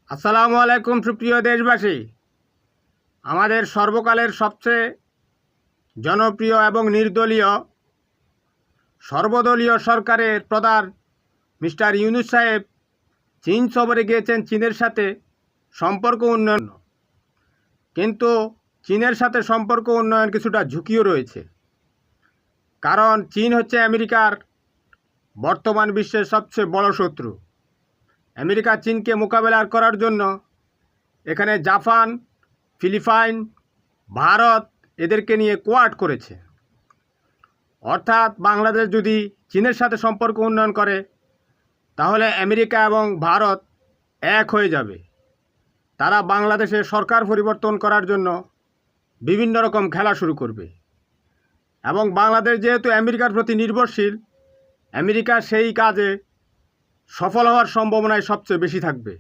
আসসালামু আলাইকুম সুপ্রিয় দেশবাসী। আমাদের সর্বকালের সবচেয়ে জনপ্রিয় এবং নির্দলীয় সর্বদলীয় সরকারের প্রধান মিস্টার ইউনূস সাহেব চীন সফরে গিয়েছেন চীনের সাথে সম্পর্ক উন্নয়ন। কিন্তু চীনের সাথে সম্পর্ক উন্নয়ন কিছুটা ঝুঁকিও রয়েছে, কারণ চীন হচ্ছে আমেরিকার বর্তমান বিশ্বের সবচেয়ে বড় শত্রু। আমেরিকা চীনকে মোকাবেলা করার জন্য এখানে জাপান, ফিলিপাইন, ভারত এদেরকে নিয়ে কোয়াড করেছে। অর্থাৎ বাংলাদেশ যদি চীনের সাথে সম্পর্ক উন্নয়ন করে তাহলে আমেরিকা এবং ভারত এক হয়ে যাবে। তারা বাংলাদেশের সরকার পরিবর্তন করার জন্য বিভিন্ন রকম খেলা শুরু করবে এবং বাংলাদেশ যেহেতু আমেরিকার প্রতি নির্ভরশীল, আমেরিকা সেই কাজে সফল হওয়ার সম্ভাবনাই সবচেয়ে বেশি থাকবে।